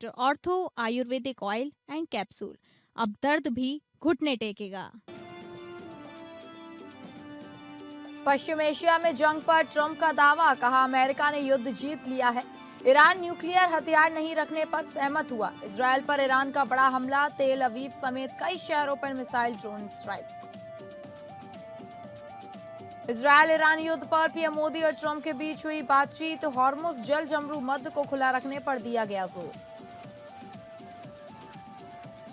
Doctor ortho Ayurvedic oil and capsule. अब दर्द भी घुटने टेकेगा। पश्चिम एशिया में जंग पर ट्रंप का दावा, कहा अमेरिका ने युद्ध जीत लिया है। ईरान न्यूक्लियर हथियार नहीं रखने पर सहमत हुआ। इजरायल पर ईरान का बड़ा हमला, तेल अवीव समेत कई शहरों पर missile drone strike. Israel Iran युद्ध पर पीएम मोदी और ट्रंप के बीच हुई बातचीत, हॉर्मुज जल जमरू मध्य को खुला रखने पर दिया गया जोर।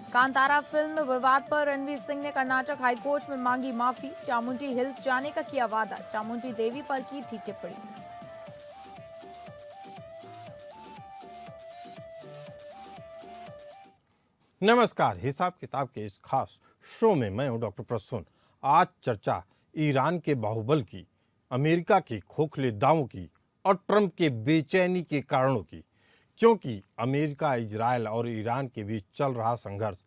कांतारा फिल्म विवाद पर रणवीर सिंह ने कर्नाटक हाईकोर्ट में मांगी माफी, चामुंडी हिल्स जाने का किया वादा, चामुंडी देवी पर की थी टिप्पणी। नमस्कार, हिसाब किताब के इस खास शो में मैं हूं डॉक्टर प्रसून। आज चर्चा ईरान के बाहुबल की, अमेरिका के खोखले दावों की और ट्रंप के बेचैनी के कारणों की, क्योंकि अमेरिका, इजरायल और ईरान के बीच चल रहा संघर्ष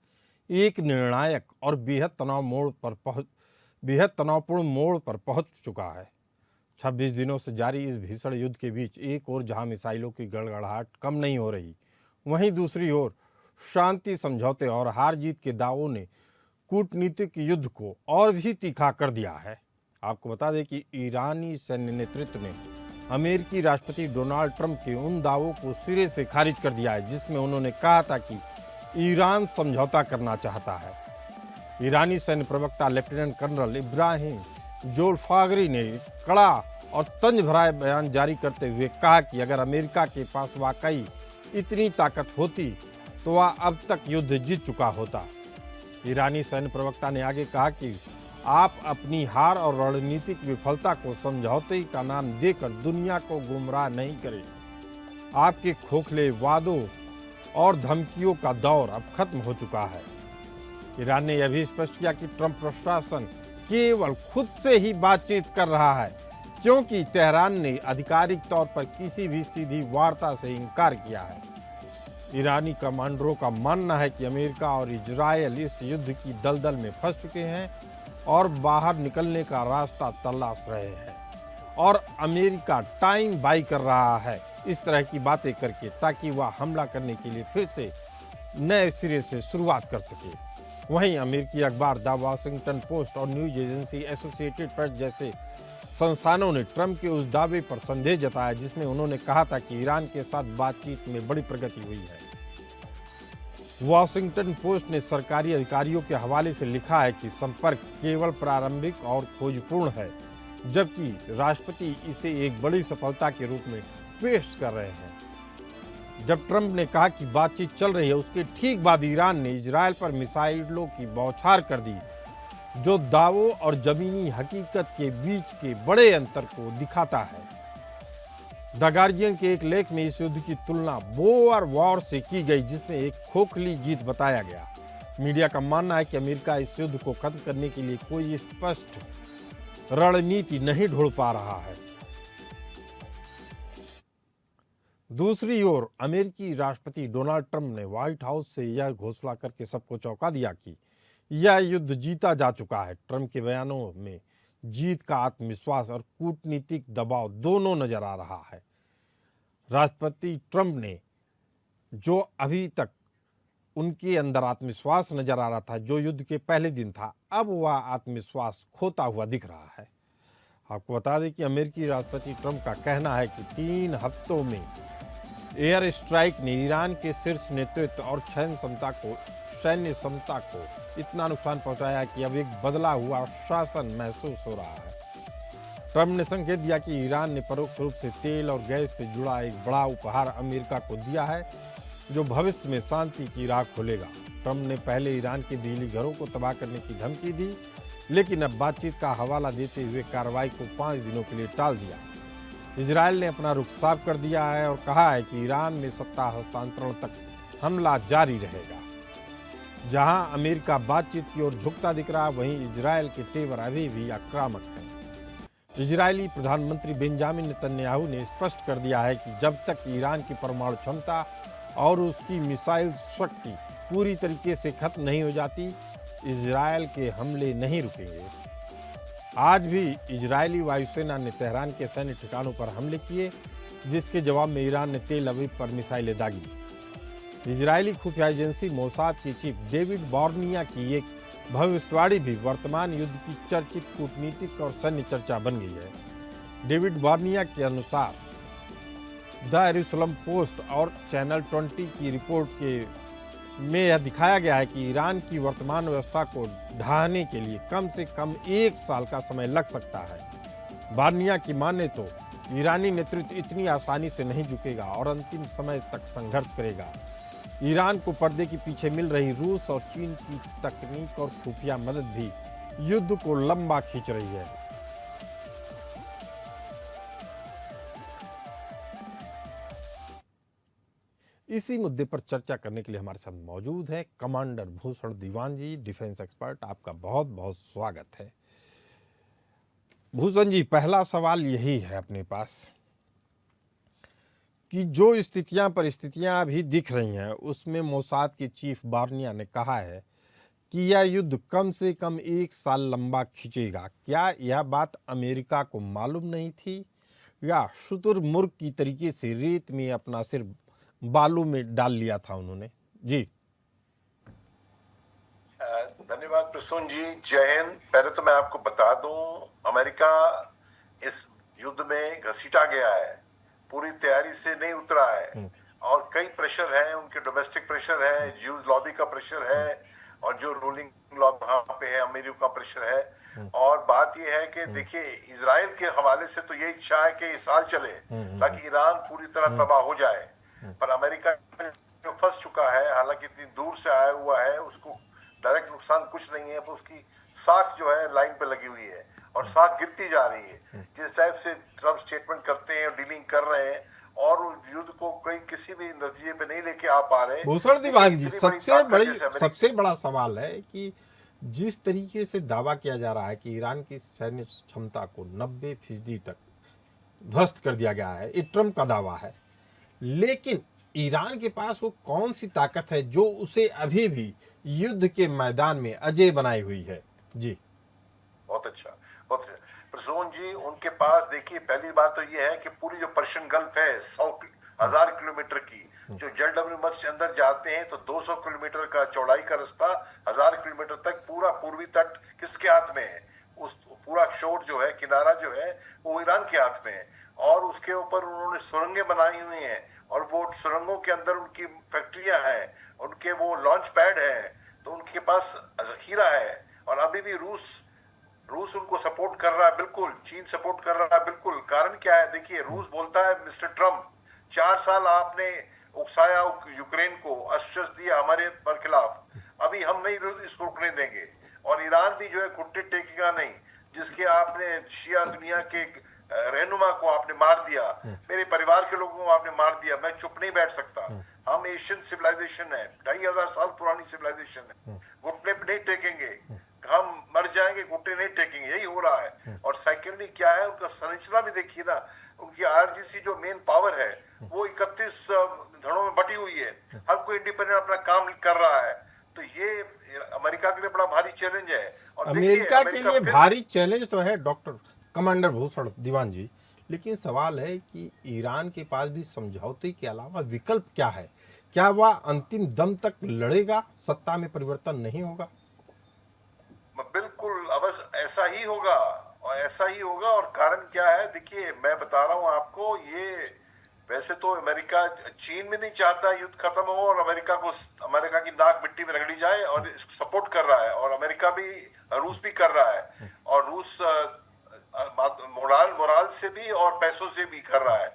एक निर्णायक और बेहद तनावपूर्ण मोड़ पर पहुंच चुका है। 26 दिनों से जारी इस भीषण युद्ध के बीच एक ओर जहां मिसाइलों की गड़गड़ाहट कम नहीं हो रही, वहीं दूसरी ओर शांति समझौते और हार जीत के दावों ने कूटनीतिक युद्ध को और भी तीखा कर दिया है। आपको बता दें कि ईरानी सैन्य नेतृत्व ने अमेरिकी राष्ट्रपति डोनाल्ड ट्रंप के उन दावों को सिरे से खारिज कर दिया है जिसमें उन्होंने कहा था कि ईरान समझौता करना चाहता है। ईरानी सैन्य प्रवक्ता लेफ्टिनेंट कर्नल इब्राहिम जोल्फागरी ने कड़ा और तंज भरा बयान जारी करते हुए कहा कि अगर अमेरिका के पास वाकई इतनी ताकत होती तो वह अब तक युद्ध जीत चुका होता। ईरानी सैन्य प्रवक्ता ने आगे कहा कि आप अपनी हार और रणनीतिक विफलता को समझौते का नाम देकर दुनिया को गुमराह नहीं करें। आपके खोखले वादों और धमकियों का दौर अब खत्म हो चुका है। ईरान ने यह भी स्पष्ट किया कि ट्रंप प्रशासन केवल खुद से ही बातचीत कर रहा है, क्योंकि तेहरान ने आधिकारिक तौर पर किसी भी सीधी वार्ता से इनकार किया है। ईरानी कमांडरों का मानना है कि अमेरिका और इजरायल इस युद्ध की दलदल में फंस चुके हैं और बाहर निकलने का रास्ता तलाश रहे हैं, और अमेरिका टाइम बाई कर रहा है इस तरह की बातें करके, ताकि वह हमला करने के लिए फिर से नए सिरे से शुरुआत कर सके। वहीं अमेरिकी अखबार द वाशिंगटन पोस्ट और न्यूज एजेंसी एसोसिएटेड प्रेस जैसे संस्थानों ने ट्रंप के उस दावे पर संदेह जताया जिसमें उन्होंने कहा था कि ईरान के साथ बातचीत में बड़ी प्रगति हुई है। वॉशिंगटन पोस्ट ने सरकारी अधिकारियों के हवाले से लिखा है कि संपर्क केवल प्रारंभिक और खोजपूर्ण है, जबकि राष्ट्रपति इसे एक बड़ी सफलता के रूप में पेश कर रहे हैं। जब ट्रंप ने कहा कि बातचीत चल रही है, उसके ठीक बाद ईरान ने इजरायल पर मिसाइलों की बौछार कर दी, जो दावों और जमीनी हकीकत के बीच के बड़े अंतर को दिखाता है। द गार्जियन के एक लेख में इस युद्ध की तुलना बोअर वॉर से की गई, जिसमें एक खोखली जीत बताया गया। मीडिया का मानना है कि अमेरिका इस युद्ध को खत्म करने के लिए कोई स्पष्ट रणनीति नहीं ढूंढ पा रहा है। दूसरी ओर अमेरिकी राष्ट्रपति डोनाल्ड ट्रंप ने व्हाइट हाउस से यह घोषणा करके सबको चौंका दिया कि यह युद्ध जीता जा चुका है। ट्रंप के बयानों में जीत का आत्मविश्वास और कूटनीतिक दबाव दोनों नजर आ रहा है। राष्ट्रपति ट्रंप ने जो अभी तक उनके अंदर आत्मविश्वास नजर आ रहा था, जो युद्ध के पहले दिन था, अब वह आत्मविश्वास खोता हुआ दिख रहा है। आपको बता दें कि अमेरिकी राष्ट्रपति ट्रंप का कहना है कि 3 हफ्तों में एयर स्ट्राइक ने ईरान के शीर्ष नेतृत्व और सैन्य क्षमता को इतना नुकसान पहुंचाया कि अब एक बदला हुआ शासन महसूस हो रहा है। ट्रंप ने संकेत दिया कि ईरान ने परोक्ष रूप से तेल और गैस से जुड़ा एक बड़ा उपहार अमेरिका को दिया है, जो भविष्य में शांति की राह खोलेगा। ट्रंप ने पहले ईरान के बिजली घरों को तबाह करने की धमकी दी, लेकिन अब बातचीत का हवाला देते हुए कार्रवाई को 5 दिनों के लिए टाल दिया। इजरायल ने अपना रुख साफ कर दिया है और कहा है कि ईरान में सत्ता हस्तांतरण तक हमला जारी रहेगा। जहां अमेरिका बातचीत की ओर झुकता दिख रहा है, वहीं इजरायल के तेवर अभी भी आक्रामक हैं। इजरायली प्रधानमंत्री बेंजामिन नेतन्याहू ने स्पष्ट कर दिया है कि जब तक ईरान की परमाणु क्षमता और उसकी मिसाइल शक्ति पूरी तरीके से खत्म नहीं हो जाती, इजरायल के हमले नहीं रुकेंगे। आज भी इजरायली वायुसेना ने तेहरान के सैन्य ठिकानों पर हमले किए, जिसके जवाब में ईरान ने तेल अवीव पर मिसाइलें दागी। इजरायली खुफिया एजेंसी मोसाद के चीफ डेविड बॉर्निया की एक भविष्यवाणी भी वर्तमान युद्ध की चर्चित कूटनीतिक और सैन्य चर्चा बन गई है। डेविड बॉर्निया के अनुसार द यरूशलेम पोस्ट और चैनल 20 की रिपोर्ट में यह दिखाया गया है कि ईरान की वर्तमान व्यवस्था को ढहाने के लिए कम से कम 1 साल का समय लग सकता है। बॉर्निया की माने तो ईरानी नेतृत्व इतनी आसानी से नहीं झुकेगा और अंतिम समय तक संघर्ष करेगा। ईरान को पर्दे के पीछे मिल रही रूस और चीन की तकनीक और खुफिया मदद भी युद्ध को लंबा खींच रही है। इसी मुद्दे पर चर्चा करने के लिए हमारे साथ मौजूद है कमांडर भूषण दीवान जी, डिफेंस एक्सपर्ट। आपका बहुत बहुत स्वागत है। भूषण जी, पहला सवाल यही है अपने पास कि जो परिस्थितियां अभी दिख रही हैं उसमें मोसाद के चीफ बॉर्निया ने कहा है कि यह युद्ध कम से कम 1 साल लंबा खींचेगा। क्या यह बात अमेरिका को मालूम नहीं थी या शुतुरमुर्ग की तरीके से रेत में अपना सिर बालू में डाल लिया था उन्होंने? जी धन्यवाद प्रसून जी, जय हिंद। पहले तो मैं आपको बता दूं, अमेरिका इस युद्ध में घसीटा गया है, पूरी तैयारी से नहीं उतरा है और कई प्रेशर है, उनके डोमेस्टिक प्रेशर है, यूज लॉबी का प्रेशर है और जो रूलिंग लॉबी वहां पे है अमेरिका का प्रेशर है। और बात यह है कि देखिए, इजराइल के हवाले से तो ये इच्छा है कि ये साल चले ताकि ईरान पूरी तरह तबाह हो जाए, पर अमेरिका जो फंस चुका है, हालांकि इतनी दूर से आया हुआ है, उसको डायरेक्ट नुकसान कुछ नहीं है, पर उसकी साख जो है लाइन पे लगी हुई है और साख गिरती जा रही है। जिस टाइप से ट्रम्प स्टेटमेंट करते हैं, डीलिंग कर रहे हैं और युद्ध को कोई किसी भी नतीजे पे नहीं लेके आ पा रहे। भूषण दीवान जी, सबसे बड़ा सवाल है कि जिस तरीके से दावा किया जा रहा है कि ईरान की सैन्य क्षमता को 90% तक ध्वस्त कर दिया गया है, ये ट्रम्प का दावा है, लेकिन ईरान के पास वो कौन सी ताकत है जो उसे अभी भी युद्ध के मैदान में अजय बनाई हुई है? जी बहुत अच्छा, बहुत अच्छा प्रसून जी। उनके पास देखिए, पहली बात तो ये है कि पूरी जो पर्शियन गल्फ है 100,000 किलोमीटर की, जो जेडब्ल्यू मर्च के अंदर जाते हैं तो 200 किलोमीटर का चौड़ाई का रास्ता 1000 किलोमीटर तक पूरा पूर्वी तट किसके हाथ में है? उस पूरा शोर जो है, किनारा जो है, वो ईरान के हाथ में है और उसके ऊपर उन्होंने सुरंगें बनाई हुई हैं और वो सुरंगों के अंदर उनकी फैक्ट्रियां हैं, उनके वो लॉन्च पैड हैं, तो उनके पास जखीरा है। और अभी भी रूस उनको सपोर्ट कर रहा है, बिल्कुल। चीन सपोर्ट कर रहा है, बिल्कुल। कारण क्या है? देखिए, रूस बोलता है, मिस्टर ट्रम्प, 4 साल आपने उकसाया यूक्रेन को, अस्त्र दिया हमारे पर खिलाफ, अभी हम नहीं इसको रुकने देंगे। और ईरान भी जो है घुटने टेकेगा नहीं, जिसके आपने शिया दुनिया के रहनुमा को आपने मार दिया, मेरे परिवार के लोगों को आपने मार दिया, मैं चुप नहीं बैठ सकता। हम एशियन सिविलाइजेशन है, 2500 साल पुरानी सिविलाइजेशन है, घुटने पे नहीं टेकेंगे, हम मर जाएंगे, घुटने नहीं टेकेंगे, यही हो रहा है। और सेकेंडली क्या है, उनका संरचना भी देखिए ना, उनकी आईआरजीसी जो मेन पावर है वो 31 धड़ों में बटी हुई है, हर कोई इंडिपेंडेंट अपना काम कर रहा है। तो ये अमेरिका के लिए बड़ा भारी चैलेंज है। और अमेरिका के लिए भारी चैलेंज तो है डॉक्टर कमांडर भूषण दीवान जी, लेकिन सवाल है कि ईरान के पास भी समझौते के अलावा विकल्प क्या है? क्या वह अंतिम दम तक लड़ेगा? सत्ता में परिवर्तन नहीं होगा? बिल्कुल अवश्य ऐसा ही होगा, और ऐसा ही होगा। और कारण क्या है? देखिए, मैं बता रहा हूं आपको, ये वैसे तो अमेरिका, चीन भी नहीं चाहता युद्ध खत्म हो और अमेरिका की नाक मिट्टी में रगड़ी जाए और इसको सपोर्ट कर रहा है, और अमेरिका भी, रूस भी कर रहा है, और रूस मोराल से भी और पैसों से भी कर रहा है,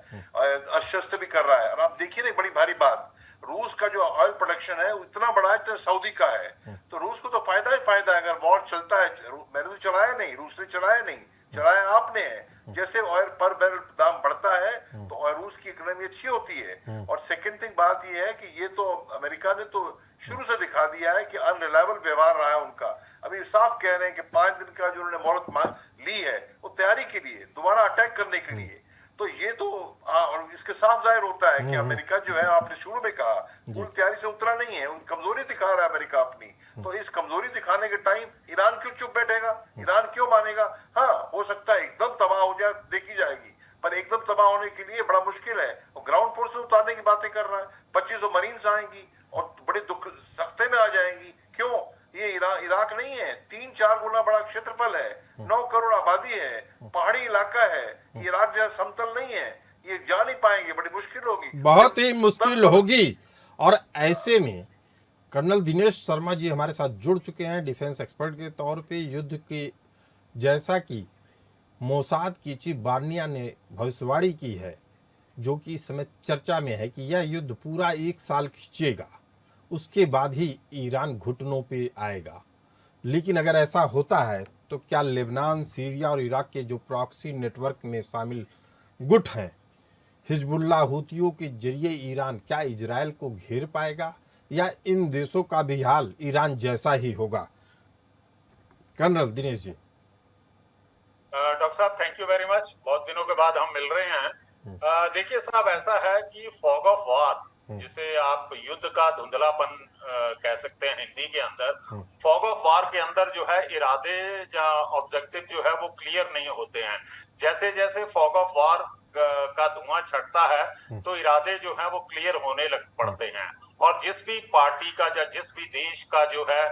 अस्त्र भी कर रहा है। और आप देखिए ना, बड़ी भारी बात, रूस का जो ऑयल प्रोडक्शन है इतना बड़ा है तो सऊदी का है, तो रूस को तो फायदा ही फायदा है। अगर वॉर चलता है, मैंने तो चलाया नहीं, रूस ने चलाया नहीं, चलाया आपने है। जैसे ऑयल पर बैरल दाम बढ़ता है तो रूस की इकोनॉमी अच्छी होती है। और सेकंड थिंग बात ये है कि ये तो अमेरिका ने तो शुरू से दिखा दिया है कि अनरिलायबल व्यवहार रहा है उनका। अभी साफ कह रहे हैं कि 5 दिन का जो उन्होंने मोहलत ली है वो तैयारी के लिए, दोबारा अटैक करने के लिए। तो ये तो और इसके साफ जाहिर होता है कि अमेरिका जो है, आपने शुरू में कहा, पूरी तैयारी से उतरा नहीं है, कमजोरी दिखा रहा है अमेरिका अपनी। तो इस कमजोरी दिखाने के टाइम ईरान क्यों चुप बैठेगा? ईरान क्यों मानेगा? हाँ, हो सकता है एकदम तबाह हो जाए, देखी जाएगी, पर एकदम तबाह होने के लिए बड़ा मुश्किल है। वो ग्राउंड फोर्स से उतारने की बातें कर रहा है, 2500 मरीन्स आएंगी और बड़े दुख सख्ते में आ जाएंगी। क्यों? ये इराक नहीं है, 3-4 गुना बड़ा क्षेत्रफल है, 9 करोड़ आबादी है, पहाड़ी इलाका है, ये इराक जैसा समतल नहीं है, ये जा नहीं पाएंगे, बड़ी मुश्किल होगी, बहुत ही मुश्किल होगी। और ऐसे में कर्नल दिनेश शर्मा जी हमारे साथ जुड़ चुके हैं डिफेंस एक्सपर्ट के तौर पे। युद्ध के जैसा कि मोसाद की चीफ बार्निया ने भविष्यवाणी की है, जो कि इस समय चर्चा में है कि यह युद्ध पूरा 1 साल खींचेगा, उसके बाद ही ईरान घुटनों पे आएगा। लेकिन अगर ऐसा होता है तो क्या लेबनान, सीरिया और इराक के जो प्रॉक्सी नेटवर्क में शामिल गुट हैं, हिजबुल्लाह, हुतियों के जरिए ईरान क्या इजराइल को घेर पाएगा, या इन देशों का भी हाल ईरान जैसा ही होगा? कर्नल दिनेश जी। डॉक्टर साहब, थैंक यू वेरी मच। बहुत दिनों के बाद हम मिल रहे हैं। देखिए साहब, ऐसा है कि फॉग ऑफ वार, जिसे आप युद्ध का धुंधलापन कह सकते हैं हिंदी के अंदर, फॉग ऑफ वार के अंदर जो है इरादे या ऑब्जेक्टिव जो है वो क्लियर नहीं होते हैं। जैसे जैसे फॉग ऑफ वार का धुआं छटता है तो इरादे जो है वो क्लियर होने लग पड़ते हैं, और जिस भी पार्टी का या जिस भी देश का जो है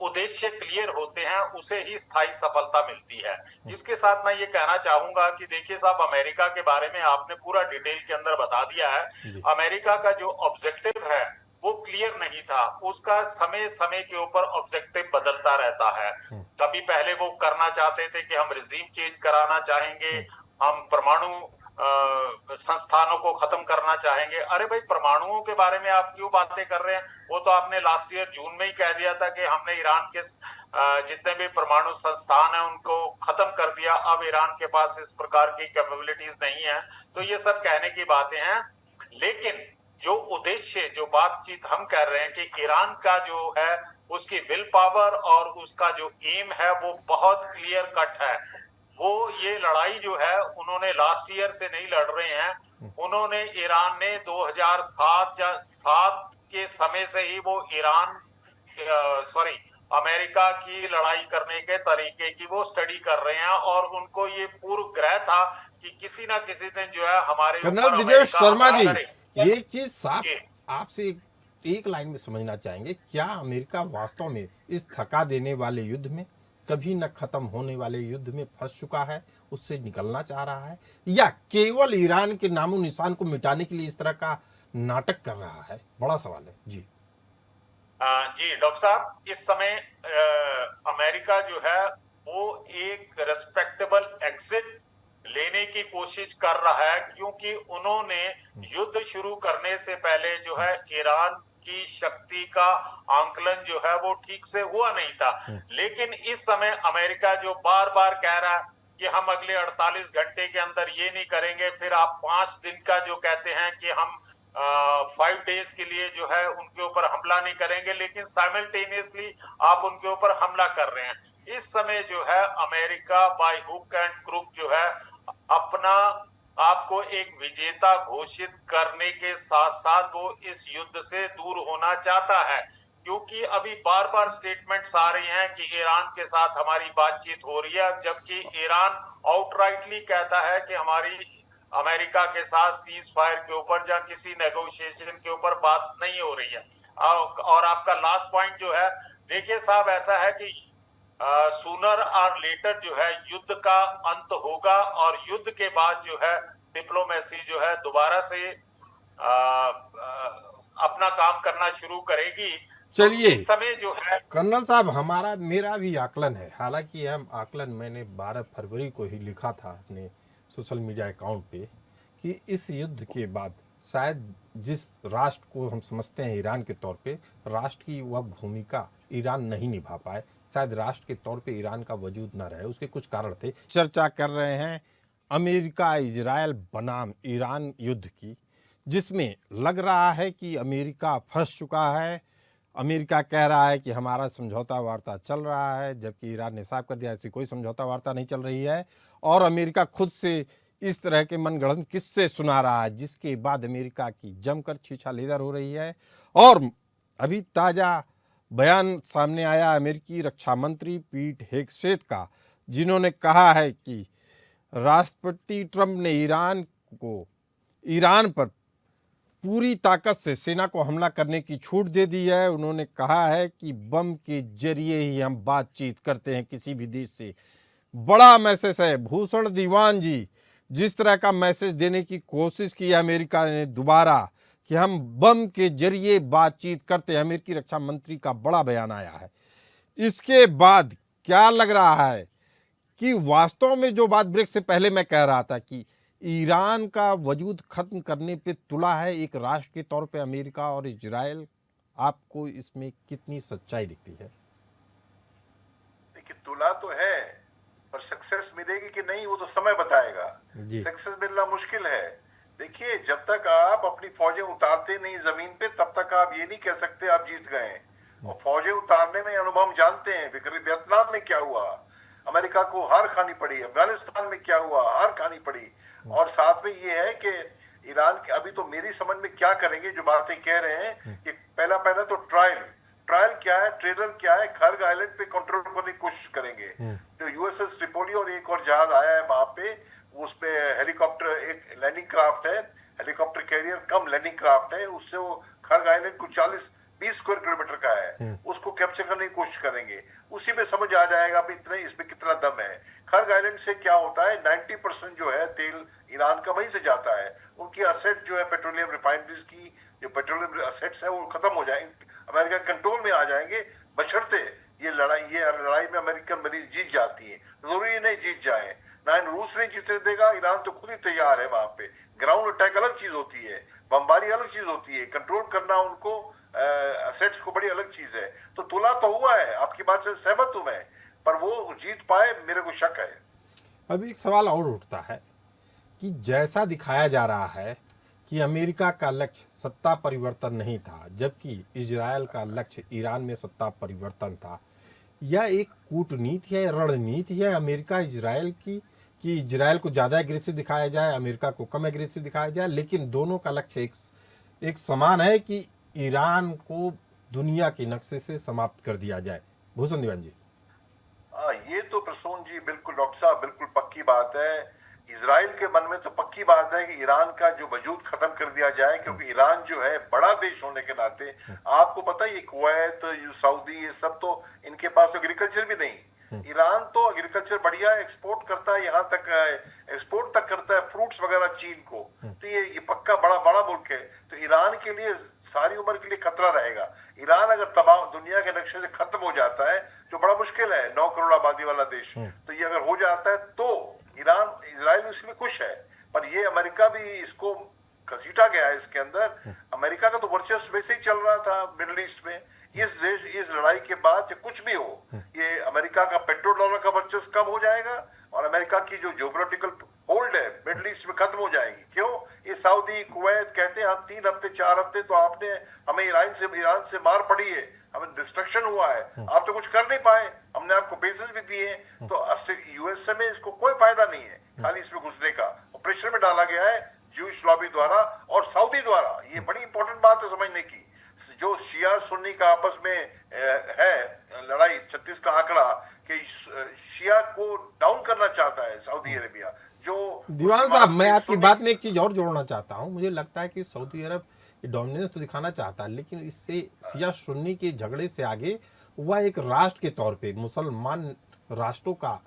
उद्देश्य क्लियर होते हैं उसे ही स्थायी सफलता मिलती है। इसके साथ मैं ये कहना चाहूंगा कि देखिए साहब, अमेरिका के बारे में आपने पूरा डिटेल के अंदर बता दिया है। अमेरिका का जो ऑब्जेक्टिव है वो क्लियर नहीं था, उसका समय समय के ऊपर ऑब्जेक्टिव बदलता रहता है। कभी पहले वो करना चाहते थे कि हम रिजीम चेंज कराना चाहेंगे, हम परमाणु संस्थानों को खत्म करना चाहेंगे। अरे भाई, परमाणुओं के बारे में आप क्यों बातें कर रहे हैं? वो तो आपने लास्ट ईयर जून में ही कह दिया था कि हमने ईरान के जितने भी परमाणु संस्थान है उनको खत्म कर दिया, अब ईरान के पास इस प्रकार की कैपेबिलिटीज नहीं है। तो ये सब कहने की बातें हैं, लेकिन जो उद्देश्य, जो बातचीत हम कर रहे हैं कि ईरान का जो है उसकी विल पावर और उसका जो एम है वो बहुत क्लियर कट है। वो ये लड़ाई जो है उन्होंने लास्ट ईयर से नहीं लड़ रहे हैं, उन्होंने ईरान ने 2007 के समय से ही वो अमेरिका की लड़ाई करने के तरीके की वो स्टडी कर रहे हैं, और उनको ये पूर्व ग्रह था कि किसी ना किसी दिन जो है हमारे कर्नल दिनेश शर्मा जी, एक चीज साफ आपसे एक लाइन में समझना चाहेंगे, क्या अमेरिका वास्तव में इस थका देने वाले युद्ध में, कभी न खत्म होने वाले युद्ध में फंस चुका है, उससे निकलना चाह रहा है, या केवल ईरान के नामो निशान को मिटाने के लिए इस तरह का नाटक कर रहा है? बड़ा सवाल है जी। जी डॉक्टर साहब, इस समय अमेरिका जो है वो एक रेस्पेक्टेबल एग्जिट लेने की कोशिश कर रहा है, क्योंकि उन्होंने युद्ध शुरू करने से पहले जो है ईरान की शक्ति का आंकलन जो है वो ठीक से हुआ नहीं था। लेकिन इस समय अमेरिका जो बार बार कह रहा है कि हम अगले 48 घंटे के अंदर ये नहीं करेंगे, फिर आप 5 दिन का जो कहते हैं कि हम 5 डेज के लिए जो है उनके ऊपर हमला नहीं करेंगे, लेकिन साइमल्टेनियसली आप उनके ऊपर हमला कर रहे हैं। इस समय जो है America by hook and crook जो है अपना आपको एक विजेता घोषित करने के साथ साथ वो इस युद्ध से दूर होना चाहता है, क्योंकि अभी बार बार स्टेटमेंट्स आ रही हैं कि ईरान के साथ हमारी बातचीत हो रही है, जबकि ईरान आउटराइटली कहता है कि हमारी अमेरिका के साथ सीज फायर के ऊपर या किसी नेगोशिएशन के ऊपर बात नहीं हो रही है। और आपका लास्ट पॉइंट जो है, देखिए साहब, ऐसा है कि सूनर और लेटर जो है युद्ध का अंत होगा, और युद्ध के बाद जो है डिप्लोमेसी जो है दोबारा से अपना काम करना शुरू करेगी। चलिए, इस समय जो है कर्नल साहब, मेरा भी आकलन है, हालांकि यह आकलन मैंने 12 फरवरी को ही लिखा था अपने सोशल मीडिया अकाउंट पे, कि इस युद्ध के बाद शायद जिस राष्ट्र को हम समझते हैं ईरान के तौर पे, राष्ट्र की वह भूमिका ईरान नहीं निभा पाए, शायद राष्ट्र के तौर पे ईरान का वजूद न रहे। उसके कुछ कारण थे। चर्चा कर रहे हैं अमेरिका इजराइल बनाम ईरान युद्ध की, जिसमें लग रहा है कि अमेरिका फंस चुका है। अमेरिका कह रहा है कि हमारा समझौता वार्ता चल रहा है, जबकि ईरान ने साफ कर दिया ऐसी कोई समझौता वार्ता नहीं चल रही है, और अमेरिका खुद से इस तरह के मनगढ़ंत किस्से सुना रहा है, जिसके बाद अमेरिका की जमकर छीछा-लेदर हो रही है। और अभी ताज़ा बयान सामने आया अमेरिकी रक्षा मंत्री पीट हेगसेथ का, जिन्होंने कहा है कि राष्ट्रपति ट्रंप ने ईरान पर पूरी ताकत से सेना को हमला करने की छूट दे दी है। उन्होंने कहा है कि बम के जरिए ही हम बातचीत करते हैं किसी भी देश से। बड़ा मैसेज है। भूषण दीवान जी, जिस तरह का मैसेज देने की कोशिश की है अमेरिका ने दोबारा कि हम बम के जरिए बातचीत करते हैं, अमेरिकी रक्षा मंत्री का बड़ा बयान आया है। इसके बाद क्या लग रहा है कि वास्तव में जो बात ब्रेक से पहले मैं कह रहा था कि ईरान का वजूद खत्म करने पे तुला है एक राष्ट्र के तौर पे अमेरिका और इजराइल, आपको इसमें कितनी सच्चाई दिखती है? देखिए, तुला तो है, पर सक्सेस मिलेगी कि नहीं वो तो समय बताएगा। सक्सेस मिलना मुश्किल है। देखिए, जब तक आप अपनी फौजें उतारते नहीं जमीन पे, तब तक आप ये नहीं कह सकते आप जीत गए। और फौजें उतारने में अनुभव हम जानते हैं। वियतनाम में क्या हुआ, अमेरिका को हार खानी पड़ी। अफगानिस्तान में क्या हुआ, हार खानी पड़ी। और साथ में ये है कि ईरान के अभी तो मेरी समझ में क्या करेंगे, जो बातें कह रहे हैं कि पहला तो ट्रायल क्या है, ट्रेलर क्या है, खर्ग आइलैंड पे कंट्रोल करने की कोशिश करेंगे। जो यूएसएस ट्रिपोली और एक और जहाज आया है वहां पे, उसपे हेलीकॉप्टर, एक लैंडिंग क्राफ्ट है, हेलीकॉप्टर कैरियर कम लैंडिंग क्राफ्ट है, उससे वो खर्ग आइलैंड को 40-20 स्क्वायर किलोमीटर का है, उसको कैप्चर करने की कोशिश करेंगे। उसी में समझ आ जाएगा भी इतने इसमें कितना दम है। खर्ग आइलैंड से क्या होता है, 90% जो है तेल ईरान का वहीं से जाता है। उनकी असेट जो है पेट्रोलियम रिफाइनरीज की जो पेट्रोलियम असेट्स है वो खत्म हो जाएंगे, अमेरिका कंट्रोल में आ जाएंगे, बशर्ते ये लड़ाई में अमेरिकन मरीज जीत जाती है। जरूरी नहीं जीत जाए, ना रूस नहीं जीतने देगा, ईरान तो खुद ही तैयार है। वहां पे ग्राउंड अटैक अलग चीज होती है, बमबारी अलग चीज होती है, कंट्रोल करना उनको असेट्स को बड़ी अलग चीज है। तो तुला तो हुआ है, आपकी बात से सहमत हूं मैं, पर वो जीत पाए मेरे को शक है। अभी एक सवाल और उठता है कि जैसा दिखाया जा रहा है कि अमेरिका का लक्ष्य सत्ता परिवर्तन नहीं था, जबकि इजराइल का लक्ष्य ईरान में सत्ता परिवर्तन था। यह एक कूटनीति है, रणनीति है अमेरिका इजराइल की कि इजराइल को ज़्यादा एग्रेसिव दिखाया जाए, अमेरिका को कम एग्रेसिव दिखाया जाए, लेकिन दोनों का लक्ष्य एक समान है कि ईरान को दुनिया के नक्शे से समाप्त कर दिया जाए। भूषण दीवान जी, ये तो प्रसून जी बिल्कुल, डॉक्टर साहब बिल्कुल पक्की बात है। इजराइल के मन में तो पक्की बात है कि ईरान का जो वजूद खत्म कर दिया जाए, क्योंकि ईरान जो है बड़ा देश होने के नाते, आपको पता है ये कुवैत, सऊदी, ये सब तो इनके पास एग्रीकल्चर भी नहीं। ईरान तो एग्रीकल्चर बढ़िया एक्सपोर्ट करता है, यहाँ तक एक्सपोर्ट तक करता है फ्रूट्स वगैरह चीन को। तो ये पक्का बड़ा मुल्क है। तो ईरान के लिए सारी उम्र के लिए खतरा रहेगा। ईरान अगर तबाह दुनिया के नक्शे से खत्म हो जाता है, जो बड़ा मुश्किल है, 9 करोड़ आबादी वाला देश, तो ये अगर हो जाता है तो इजराइल इसमें खुश है। पर ये अमेरिका भी इसको घसीटा गया है इसके अंदर। अमेरिका का तो वर्चस्व वैसे ही चल रहा था मिडिल ईस्ट में। इस लड़ाई के बाद या कुछ भी हो, ये अमेरिका का पेट्रोल डॉलर का वर्चस्व कम हो जाएगा और अमेरिका की जो जियोपॉलिटिकल होल्ड है मिडिल ईस्ट में खत्म हो जाएगी। क्यों? ये सऊदी, कुवैत कहते हैं हम 3 हफ्ते 4 हफ्ते तो आपने हमें ईरान से मार पड़ी है, हमें डिस्ट्रक्शन हुआ है, आप तो कुछ कर नहीं पाए, हमने आपको बेसिस भी दिए। तो यूएसए में इसको कोई फायदा नहीं है, खाली इसमें घुसने का। प्रेशर में डाला गया है ज्यूइश लॉबी द्वारा और सऊदी द्वारा। ये बड़ी इंपॉर्टेंट बात है समझने की। जो शिया सुन्नी का आपस में है लड़ाई, 36 का आंकड़ा कि शिया को डाउन करना चाहता है सऊदी अरेबिया। जो दीवान साहब, मैं आपकी बात में एक चीज और जोड़ना चाहता हूं। मुझे लगता है कि सऊदी अरब डोमिनेंस तो दिखाना चाहता है, लेकिन इससे शिया सुन्नी के झगड़े से आगे वह एक राष्ट्र के तौर पे मुसलमान राष्ट्रों का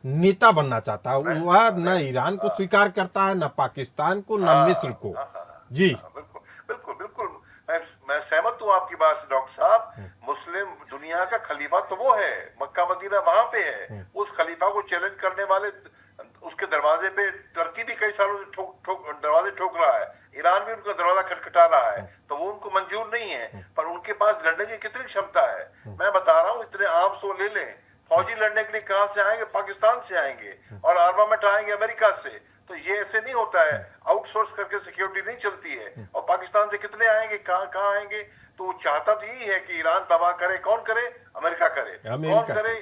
नेता बनना चाहता है। वह न ईरान को स्वीकार करता है, न पाकिस्तान को, न मिस्र को। जी बिल्कुल मैं सहमत हूँ आपकी बात से डॉक्टर साहब। मुस्लिम दुनिया का खलीफा तो वो है, मक्का मदीना वहां पे है। उस खलीफा को चैलेंज करने वाले उसके दरवाजे पे तुर्की भी कई सालों से दरवाजे ठोक रहा है, ईरान भी उनका दरवाजा खटखटा रहा है, तो वो उनको मंजूर नहीं है। पर उनके पास लड़ने की कितनी क्षमता है मैं बता रहा हूँ। इतने आर्म्स वो ले लें, फौजी लड़ने के लिए कहां से आएंगे? पाकिस्तान से आएंगे, और आर्मामेंट आएंगे अमेरिका से। तो ये ऐसे नहीं होता है, आउटसोर्स करके सिक्योरिटी नहीं चलती है। और पाकिस्तान से कितने आएंगे, कहां आएंगे? तो वो चाहता तो यही है कि ईरान तबाह करे। कौन करे? अमेरिका करे। कौन करे?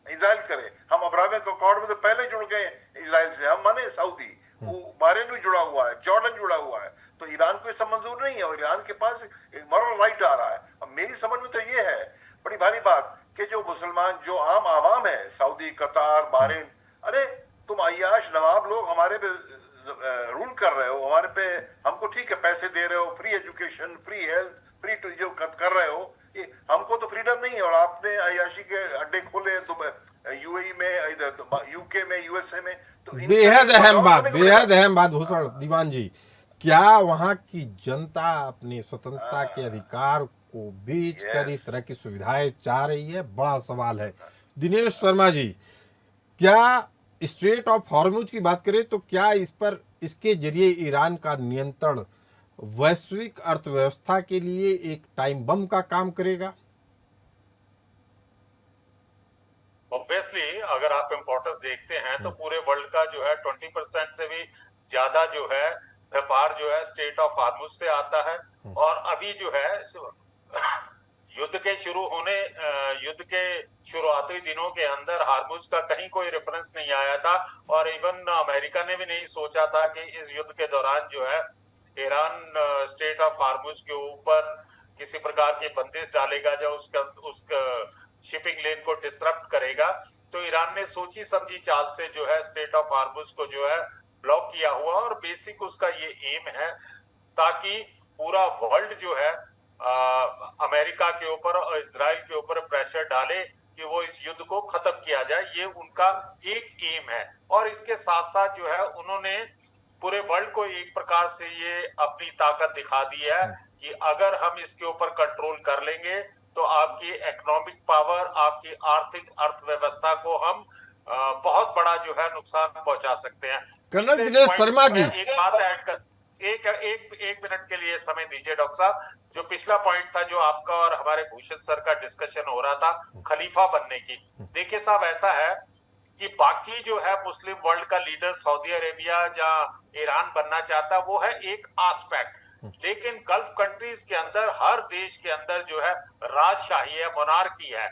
इजराइल करे। हम अब्राहम अकॉर्ड में तो पहले जुड़ गए इजराइल से, हम माने सऊदी, वो बहरीन भी जुड़ा हुआ है, जॉर्डन जुड़ा हुआ है। तो ईरान को इससे मंजूर नहीं है, और ईरान के पास एक मॉरल राइट आ रहा है। अब मेरी समझ में तो ये है बड़ी भारी बात कि जो मुसलमान, जो आम आवाम है, सऊदी, कतार, बहरीन, अरे तुम अय्याश नवाब लोग हमारे पे रूल कर रहे हो, हमारे पे, हमको ठीक है पैसे दे रहे हो, free education, free health, free टू जो कर रहे हो, ये हमको तो फ्रीडम नहीं है। और आपने अय्याशी के अड्डे खोले यूएई में, इधर यूके में, यूएसए में, तो बेहद अहम बात भूषण दीवान जी, क्या वहाँ की जनता अपनी स्वतंत्रता के अधिकार को बेच कर इस तरह की सुविधाएं चाह रही है? बड़ा सवाल है। दिनेश शर्मा जी, क्या स्ट्रेट ऑफ हॉर्मुज की बात करें तो क्या इस पर, इसके जरिए ईरान का नियंत्रण वैश्विक अर्थव्यवस्था के लिए एक टाइम बम का काम करेगा? ऑब्वियसली अगर आप इम्पोर्टेंस देखते हैं तो पूरे वर्ल्ड का जो है 20% से भी ज्यादा जो है व्यापार जो है स्ट्रेट ऑफ हॉर्मुज से आता है। और अभी जो है युद्ध के शुरुआती दिनों के अंदर हार्मुज का कहीं कोई रेफरेंस नहीं आया था, और इवन अमेरिका ने भी नहीं सोचा था कि इस युद्ध के दौरान जो है ईरान स्ट्रेट ऑफ हार्मुज के ऊपर किसी प्रकार की बंदिश डालेगा जो उसका शिपिंग लेन को डिस्टर्ब करेगा। तो ईरान ने सोची समझी चाल से जो है स्ट्रेट ऑफ हार्मुज को जो है ब्लॉक किया हुआ, और बेसिक उसका ये एम है ताकि पूरा वर्ल्ड जो है अमेरिका के ऊपर और इजराइल के ऊपर प्रेशर डाले कि वो इस युद्ध को खत्म किया जाए। ये उनका एक एम है। और इसके साथ साथ जो है उन्होंने पूरे वर्ल्ड को एक प्रकार से ये अपनी ताकत दिखा दी है कि अगर हम इसके ऊपर कंट्रोल कर लेंगे तो आपकी इकोनॉमिक पावर, आपकी आर्थिक अर्थव्यवस्था को हम बहुत बड़ा जो है नुकसान पहुंचा सकते हैं। कर्नल दिनेश शर्मा जी, एक बात ऐड कर, एक मिनट के लिए समय दीजिए डॉक्टर साहब। जो पिछला पॉइंट था जो आपका और हमारे भूषण सर का डिस्कशन हो रहा था खलीफा बनने की, देखिए साहब ऐसा है कि बाकी जो है मुस्लिम वर्ल्ड का लीडर सऊदी अरेबिया जहां ईरान बनना चाहता वो है एक एस्पेक्ट, लेकिन गल्फ कंट्रीज के अंदर हर देश के अंदर जो है राजशाही है, मोनार्की है।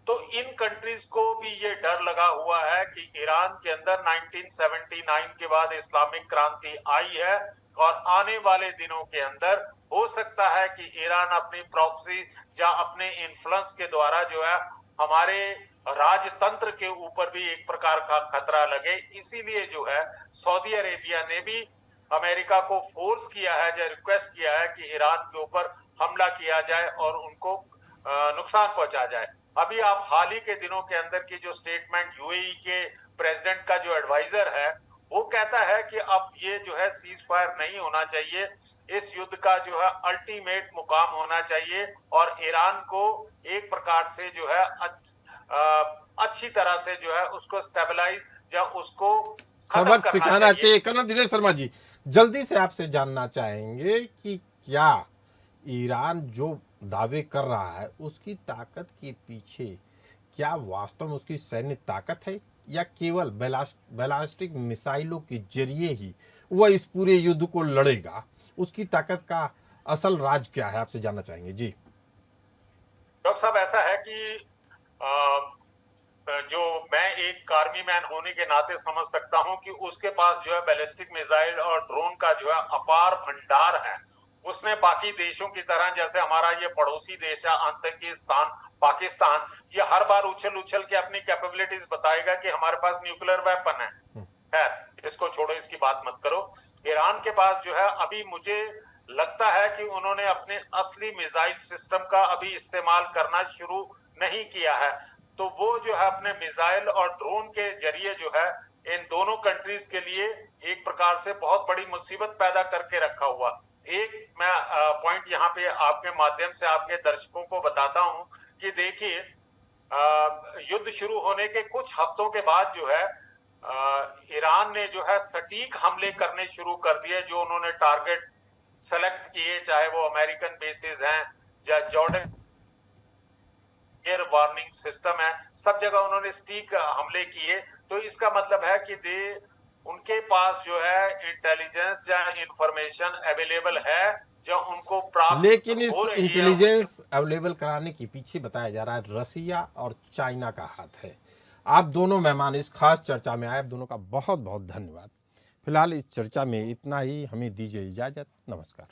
तो इन कंट्रीज को भी ये डर लगा हुआ है कि ईरान के अंदर 1979 के बाद इस्लामिक क्रांति आई है, और आने वाले दिनों के अंदर हो सकता है कि ईरान अपनी प्रॉक्सी या अपने इन्फ्लुएंस के द्वारा जो है हमारे राजतंत्र के ऊपर भी एक प्रकार का खतरा लगे। इसीलिए जो है सऊदी अरेबिया ने भी अमेरिका को फोर्स किया है या रिक्वेस्ट किया है कि ईरान के ऊपर हमला किया जाए और उनको नुकसान पहुंचा जाए। अभी आप हाल ही के दिनों के अंदर की जो स्टेटमेंट यूएई के प्रेसिडेंट का जो एडवाइजर है वो कहता है कि अब ये जो है सीज फायर नहीं होना चाहिए, इस युद्ध का जो है अल्टीमेट मुकाम होना चाहिए और ईरान को एक प्रकार से जो है अच्छी तरह से जो है उसको स्टेबलाइज या उसको सबक सिखाना चाहिए। कर्नल दिनेश शर्मा जी, जल्दी से आपसे जानना चाहेंगे कि क्या ईरान जो दावे कर रहा है उसकी ताकत के पीछे क्या वास्तव में उसकी सैन्य ताकत है या केवल बैलिस्टिक मिसाइलों के जरिए ही वह इस पूरे युद्ध को लड़ेगा? उसकी ताकत का असल राज क्या है, आपसे जानना चाहेंगे जी। डॉक्टर साहब ऐसा है कि जो मैं एक आर्मी मैन होने के नाते समझ सकता हूं कि उसके पास जो है बैलिस्टिक मिसाइल और ड्रोन का जो है अपार भंडार है। उसने बाकी देशों की तरह, जैसे हमारा ये पड़ोसी देश है आतंकिस्तान पाकिस्तान, ये हर बार उछल के अपनी कैपेबिलिटीज बताएगा कि हमारे पास न्यूक्लियर वेपन है। इसको छोड़ो, इसकी बात मत करो। ईरान के पास जो है अभी मुझे लगता है कि उन्होंने अपने असली मिसाइल सिस्टम का अभी इस्तेमाल करना शुरू नहीं किया है। तो वो जो है अपने मिसाइल और ड्रोन के जरिए जो है इन दोनों कंट्रीज के लिए एक प्रकार से बहुत बड़ी मुसीबत पैदा करके रखा हुआ। एक मैं पॉइंट यहाँ पे आपके माध्यम से आपके दर्शकों को बताता हूँ कि देखिए युद्ध शुरू होने के कुछ हफ्तों के बाद जो है ईरान ने जो है सटीक हमले करने शुरू कर दिए। जो उन्होंने टारगेट सेलेक्ट किए, चाहे वो अमेरिकन बेसिस हैं या जॉर्डन एयर वार्निंग सिस्टम है, सब जगह उन्होंने सटीक हमले किए। तो इसका मतलब है कि उनके पास जो है इंटेलिजेंस या इंफॉर्मेशन अवेलेबल है जो उनको प्राप्त, लेकिन इस इंटेलिजेंस अवेलेबल कराने के पीछे बताया जा रहा है रसिया और चाइना का हाथ है। आप दोनों मेहमान इस खास चर्चा में आए, आप दोनों का बहुत बहुत धन्यवाद। फिलहाल इस चर्चा में इतना ही, हमें दीजिए इजाजत। नमस्कार।